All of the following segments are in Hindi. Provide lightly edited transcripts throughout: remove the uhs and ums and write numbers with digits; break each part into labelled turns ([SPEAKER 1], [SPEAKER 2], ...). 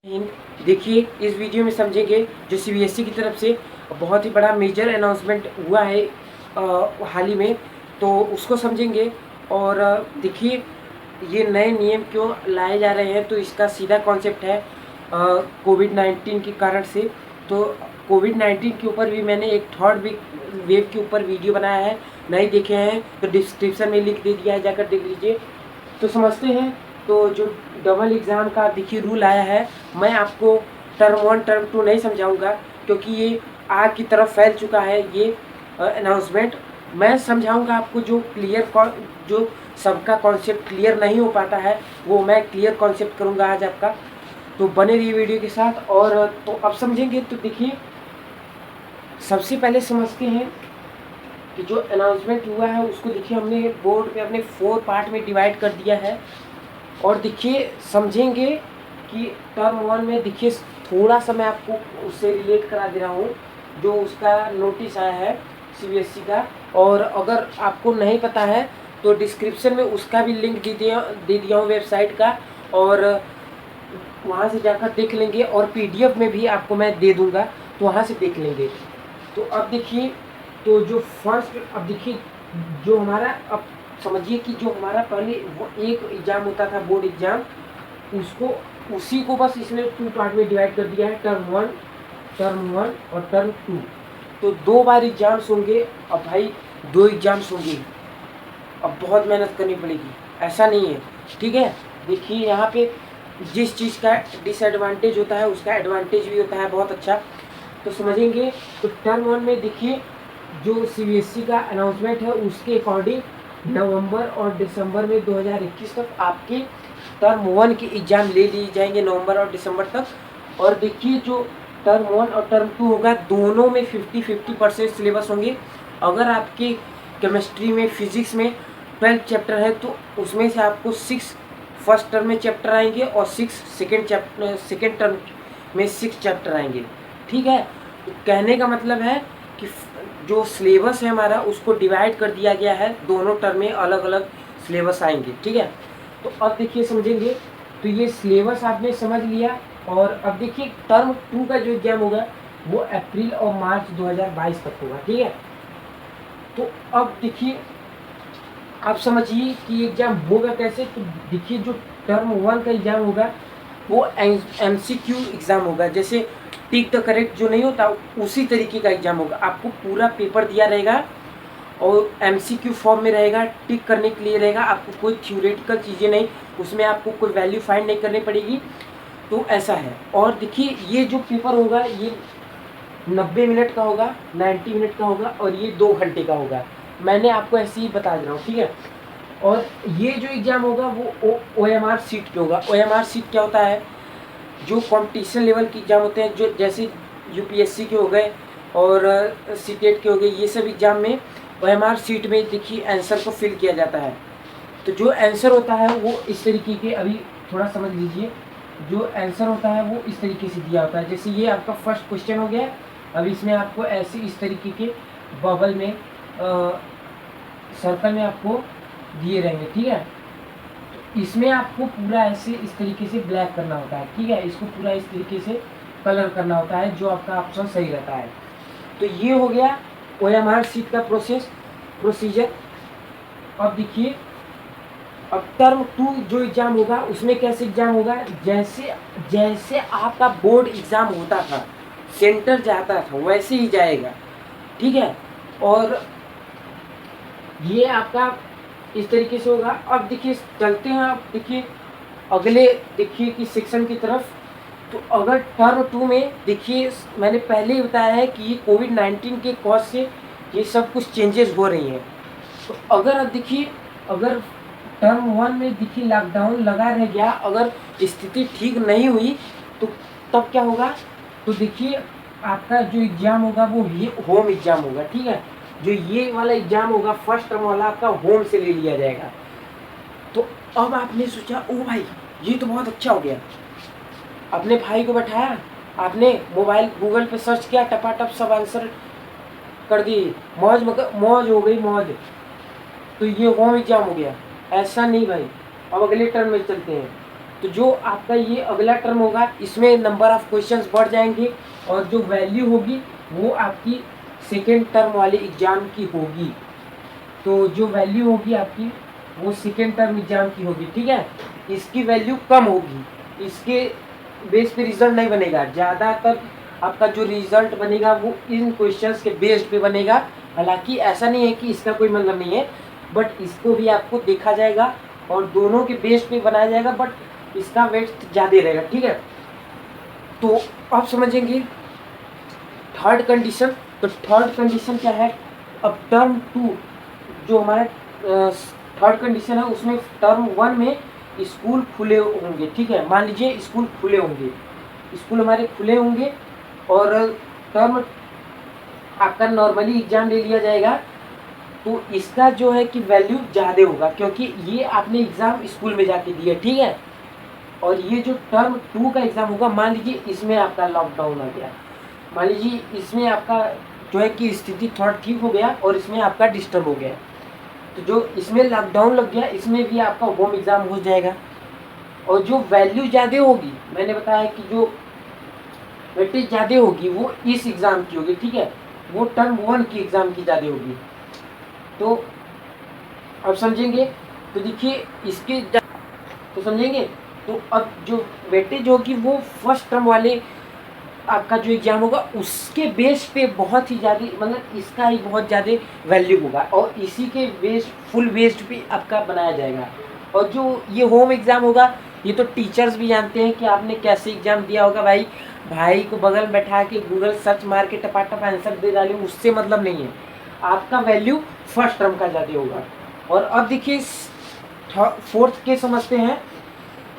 [SPEAKER 1] देखिए इस वीडियो में समझेंगे जो सीबीएसई की तरफ से बहुत ही बड़ा मेजर अनाउंसमेंट हुआ है हाल ही में, तो उसको समझेंगे। और देखिए ये नए नियम क्यों लाए जा रहे हैं, तो इसका सीधा कॉन्सेप्ट है कोविड-19 के कारण से। तो कोविड-19 के ऊपर भी मैंने एक थर्ड वेव के ऊपर वीडियो बनाया है, नहीं देखे हैं तो डिस्क्रिप्शन में लिंक दे दिया है, जाकर देख लीजिए। तो समझते हैं। तो जो डबल एग्ज़ाम का देखिए रूल आया है, मैं आपको टर्म 1 टर्म 2 नहीं समझाऊंगा, क्योंकि ये आग की तरफ फैल चुका है ये अनाउंसमेंट। मैं समझाऊंगा आपको जो सबका कॉन्सेप्ट क्लियर नहीं हो पाता है, वो मैं क्लियर कॉन्सेप्ट करूंगा आज आपका। तो बने रहिए वीडियो के साथ। और तो अब समझेंगे। तो देखिए सबसे पहले समझते हैं कि जो अनाउंसमेंट हुआ है उसको देखिए हमने बोर्ड पे अपने 4 पार्ट में डिवाइड कर दिया है। और देखिए समझेंगे कि टर्म 1 में देखिए थोड़ा सा मैं आपको उससे रिलेट करा दे रहा हूँ, जो उसका नोटिस आया है सीबीएसई का। और अगर आपको नहीं पता है तो डिस्क्रिप्शन में उसका भी लिंक दे दिया हूँ वेबसाइट का, और वहाँ से जाकर देख लेंगे। और पीडीएफ में भी आपको मैं दे दूँगा, तो वहाँ से देख लेंगे। तो अब देखिए, तो जो फर्स्ट, अब देखिए जो हमारा, अब समझिए कि जो हमारा पहले वो एक एग्ज़ाम होता था बोर्ड एग्ज़ाम, उसको उसी को बस इसने 2 पार्ट में डिवाइड कर दिया है, टर्म 1 और टर्म 2। तो 2 बार एग्ज़ाम्स होंगे। अब भाई 2 एग्ज़ाम्स होंगे, अब बहुत मेहनत करनी पड़ेगी, ऐसा नहीं है, ठीक है। देखिए यहाँ पे जिस चीज़ का डिसएडवांटेज होता है उसका एडवांटेज भी होता है बहुत अच्छा। तो समझेंगे। तो टर्म 1 में देखिए जो सीबीएसई का अनाउंसमेंट है उसके अकॉर्डिंग नवंबर और दिसंबर में 2021 तक आपके टर्म 1 के एग्ज़ाम ले लिए जाएंगे, नवंबर और दिसंबर तक। और देखिए जो टर्म 1 और टर्म 2 होगा, दोनों में 50-50% सिलेबस होंगे। अगर आपके केमिस्ट्री में, फिजिक्स में 12 चैप्टर है तो उसमें से आपको 6 फर्स्ट टर्म में चैप्टर आएंगे और 6 सेकेंड टर्म में 6 चैप्टर आएंगे, ठीक है। तो कहने का मतलब है कि जो सिलेबस है हमारा उसको डिवाइड कर दिया गया है, दोनों टर्म में अलग अलग सिलेबस आएंगे, ठीक है। तो अब देखिए समझेंगे। तो ये सिलेबस आपने समझ लिया। और अब देखिए टर्म 2 का जो एग्ज़ाम होगा वो अप्रैल और मार्च 2022 तक होगा, ठीक है। तो अब देखिए, आप समझिए कि एग्ज़ाम होगा कैसे। तो देखिए जो टर्म 1 का एग्ज़ाम होगा वो एमसीक्यू एग्ज़ाम होगा, जैसे टिक द करेक्ट जो नहीं होता उसी तरीके का एग्ज़ाम होगा। आपको पूरा पेपर दिया रहेगा और एमसीक्यू फॉर्म में रहेगा, टिक करने के लिए रहेगा, आपको कोई थ्योरेटिकल चीज़ें नहीं, उसमें आपको कोई वैल्यू फाइंड नहीं करनी पड़ेगी। तो ऐसा है। और देखिए ये जो पेपर होगा ये 90 मिनट का होगा, 90 मिनट का होगा, और ये 2 घंटे का होगा। मैंने आपको ऐसे ही बता दे रहा हूँ, ठीक है। और ये जो एग्ज़ाम होगा वो OMR सीट पे होगा। OMR सीट क्या होता है, जो कंपटीशन लेवल के एग्ज़ाम होते हैं, जो जैसे यूपीएससी के हो गए और सीटेट के हो गए, ये सब एग्ज़ाम में OMR सीट में देखिए आंसर को फिल किया जाता है। तो जो आंसर होता है वो इस तरीके के, अभी थोड़ा समझ लीजिए, जो आंसर होता है वो इस तरीके से दिया होता है। जैसे ये आपका फर्स्ट क्वेश्चन हो गया, अब इसमें आपको ऐसे इस तरीके के बबल में सर्कल में आपको दिए रहेंगे, ठीक है। तो इसमें आपको पूरा ऐसे इस तरीके से ब्लैक करना होता है, ठीक है। इसको पूरा इस तरीके से कलर करना होता है, जो आपका ऑप्शन सही रहता है। तो ये हो गया OMR सीट का प्रोसीजर। अब देखिए, अब टर्म 2 जो एग्ज़ाम होगा उसमें कैसे एग्ज़ाम होगा, जैसे आपका बोर्ड एग्ज़ाम होता था, सेंटर जाता था, वैसे ही जाएगा, ठीक है। और ये आपका इस तरीके से होगा। अब देखिए चलते हैं, आप देखिए अगले, देखिए कि सेक्शन की तरफ। तो अगर टर्म 2 में देखिए मैंने पहले ही बताया है कि ये कोविड-19 के कॉज से ये सब कुछ चेंजेस हो रही हैं। तो अगर अब देखिए, अगर टर्म 1 में देखिए लॉकडाउन लगा रह गया, अगर स्थिति ठीक नहीं हुई तो तब क्या होगा। तो देखिए आपका जो एग्ज़ाम होगा वो ये होम एग्ज़ाम होगा, ठीक है। जो ये वाला एग्ज़ाम होगा फर्स्ट टर्म वाला, आपका होम से ले लिया जाएगा। तो अब आपने सोचा ओ भाई ये तो बहुत अच्छा हो गया, अपने भाई को बैठाया, आपने मोबाइल गूगल पे सर्च किया, टपाटप सब आंसर कर दिए, मौज हो गई मौज। तो ये होम एग्ज़ाम हो गया। ऐसा नहीं भाई, अब अगले टर्म में चलते हैं। तो जो आपका ये अगला टर्म होगा इसमें नंबर ऑफ क्वेश्चंस बढ़ जाएंगे और जो वैल्यू होगी वो आपकी सेकेंड टर्म वाले एग्ज़ाम की होगी। तो जो वैल्यू होगी आपकी वो सेकेंड टर्म एग्ज़ाम की होगी, ठीक है। इसकी वैल्यू कम होगी, इसके बेस पे रिजल्ट नहीं बनेगा। ज़्यादातर आपका जो रिजल्ट बनेगा वो इन क्वेश्चंस के बेस्ड पे बनेगा। हालांकि ऐसा नहीं है कि इसका कोई मतलब नहीं है, बट इसको भी आपको देखा जाएगा और दोनों के बेस पे बनाया जाएगा, बट इसका वेट ज़्यादा रहेगा, ठीक है। तो आप समझेंगे थर्ड कंडीशन। तो थर्ड कंडीशन क्या है, अब टर्म 2 जो हमारा थर्ड कंडीशन है उसमें टर्म 1 में स्कूल खुले होंगे, ठीक है। मान लीजिए स्कूल खुले होंगे, स्कूल हमारे खुले होंगे और टर्म आपका नॉर्मली एग्ज़ाम ले लिया जाएगा। तो इसका जो है कि वैल्यू ज़्यादा होगा क्योंकि ये आपने एग्ज़ाम स्कूल में जाके दिया, ठीक है। और ये जो टर्म 2 का एग्ज़ाम होगा, मान लीजिए इसमें आपका लॉकडाउन आ गया, मान लीजिए इसमें आपका जो है कि स्थिति थोड़ा ठीक हो गया और इसमें आपका डिस्टर्ब हो गया, तो जो इसमें लॉकडाउन लग गया इसमें भी आपका होम एग्ज़ाम हो जाएगा। और जो वैल्यू ज़्यादा होगी, मैंने बताया कि जो वेटेज ज़्यादा होगी वो इस एग्ज़ाम की होगी, ठीक है, वो टर्म 1 की एग्ज़ाम की ज़्यादा होगी। तो अब समझेंगे, तो देखिए इसके तो समझेंगे। तो अब जो वेटेज होगी वो फर्स्ट टर्म वाले आपका जो एग्ज़ाम होगा उसके बेस पे बहुत ही ज़्यादा, मतलब इसका ही बहुत ज़्यादा वैल्यू होगा और इसी के बेस फुल बेस्ड पे आपका बनाया जाएगा। और जो ये होम एग्ज़ाम होगा ये तो टीचर्स भी जानते हैं कि आपने कैसे एग्ज़ाम दिया होगा। भाई को बगल में बैठा के गूगल सर्च मार के टपाटप आंसर दे डाले, उससे मतलब नहीं है। आपका वैल्यू फर्स्ट टर्म का ज़्यादा होगा। और अब देखिए फोर्थ के समझते हैं।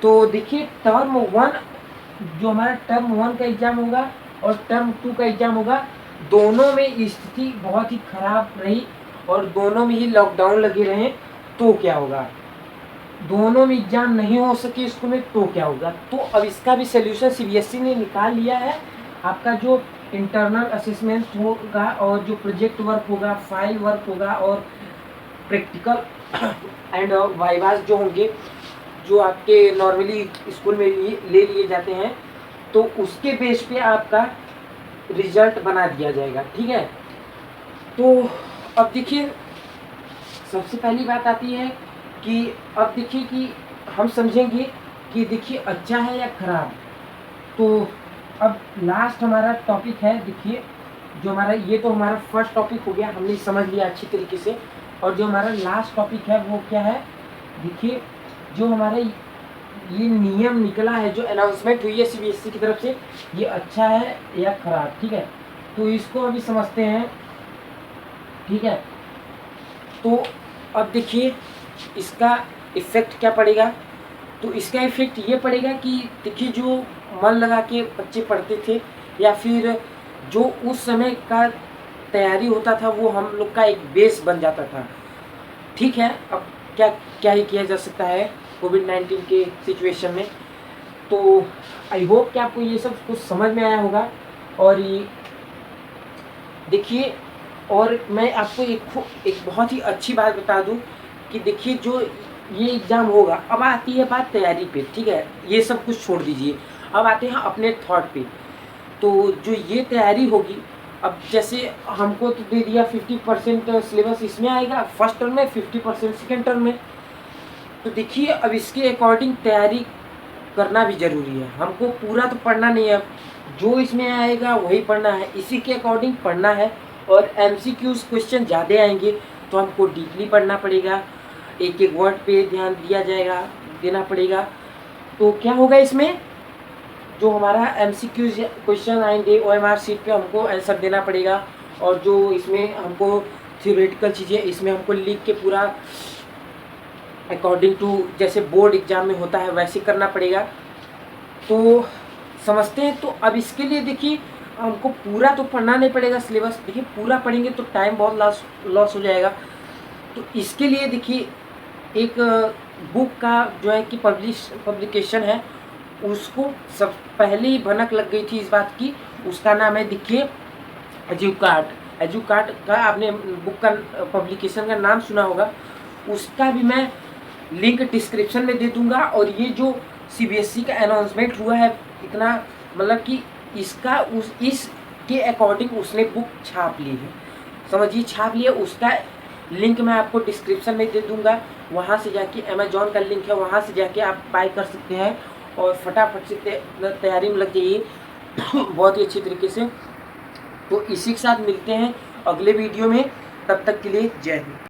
[SPEAKER 1] तो देखिए टर्म 1 जो हमारा टर्म 1 का एग्ज़ाम होगा और टर्म 2 का एग्ज़ाम होगा, दोनों में स्थिति बहुत ही खराब रही और दोनों में ही लॉकडाउन लगे रहे, तो क्या होगा। दोनों में एग्ज़ाम नहीं हो सके स्कूल में तो क्या होगा। तो अब इसका भी सोल्यूशन सीबीएसई ने निकाल लिया है। आपका जो इंटरनल असेसमेंट होगा और जो प्रोजेक्ट वर्क होगा, फाइल वर्क होगा और प्रैक्टिकल एंड वाइवास जो होंगे, जो आपके नॉर्मली स्कूल में ले लिए जाते हैं, तो उसके बेस पे आपका रिजल्ट बना दिया जाएगा, ठीक है। तो अब देखिए सबसे पहली बात आती है कि अब देखिए कि हम समझेंगे कि देखिए अच्छा है या खराब। तो अब लास्ट हमारा टॉपिक है, देखिए जो हमारा ये तो हमारा फर्स्ट टॉपिक हो गया, हमने समझ लिया अच्छी तरीके से। और जो हमारा लास्ट टॉपिक है वो क्या है, देखिए जो हमारा ये नियम निकला है, जो अनाउंसमेंट हुई है सीबीएसई की तरफ से, ये अच्छा है या खराब, ठीक है। तो इसको अभी समझते हैं, ठीक है। तो अब देखिए इसका इफ़ेक्ट क्या पड़ेगा। तो इसका इफ़ेक्ट ये पड़ेगा कि देखिए जो मन लगा के बच्चे पढ़ते थे या फिर जो उस समय का तैयारी होता था वो हम लोग का एक बेस बन जाता था, ठीक है। अब क्या क्या ही किया जा सकता है कोविड-19 के सिचुएशन में। तो आई होप कि आपको ये सब कुछ समझ में आया होगा। और ये देखिए, और मैं आपको एक बहुत ही अच्छी बात बता दूं कि देखिए जो ये एग्ज़ाम होगा, अब आती है बात तैयारी पे, ठीक है, ये सब कुछ छोड़ दीजिए, अब आते हैं अपने थॉट पे। तो जो ये तैयारी होगी, अब जैसे हमको तो दे दिया 50% सिलेबस इसमें आएगा फर्स्ट टर्म में, 50% सेकेंड टर्म में। तो देखिए अब इसके अकॉर्डिंग तैयारी करना भी ज़रूरी है। हमको पूरा तो पढ़ना नहीं है, जो इसमें आएगा वही पढ़ना है, इसी के अकॉर्डिंग पढ़ना है। और एमसीक्यूज़ क्वेश्चन ज़्यादा आएंगे तो हमको डीपली पढ़ना पड़ेगा, एक एक वर्ड पे ध्यान देना पड़ेगा। तो क्या होगा इसमें, जो हमारा एमसीक्यूज़ क्वेश्चन आएंगे ओएमआर शीट पे हमको आंसर देना पड़ेगा। और जो इसमें हमको थ्योरेटिकल चीज़ें इसमें हमको लिख के पूरा अकॉर्डिंग टू जैसे बोर्ड एग्ज़ाम में होता है वैसे करना पड़ेगा। तो समझते हैं। तो अब इसके लिए देखिए हमको पूरा तो पढ़ना नहीं पड़ेगा सिलेबस, देखिए पूरा पढ़ेंगे तो टाइम बहुत लॉस हो जाएगा। तो इसके लिए देखिए एक बुक का जो है कि पब्लिकेशन है, उसको सब पहले ही भनक लग गई थी इस बात की। उसका नाम है देखिए एजुकार्ट का, आपने बुक का पब्लिकेशन का नाम सुना होगा। उसका भी मैं लिंक डिस्क्रिप्शन में दे दूंगा। और ये जो सीबीएसई का अनाउंसमेंट हुआ है इतना, मतलब कि इसका इसके अकॉर्डिंग उसने बुक छाप ली है, समझिए छाप लिया। उसका लिंक मैं आपको डिस्क्रिप्शन में दे दूंगा, वहाँ से जाके अमेजोन का लिंक है, वहाँ से जाके आप बाय कर सकते हैं और फटाफट से तैयारी में लग जाइए बहुत ही अच्छी तरीके से। तो इसी के साथ मिलते हैं अगले वीडियो में, तब तक के लिए जय हिंद।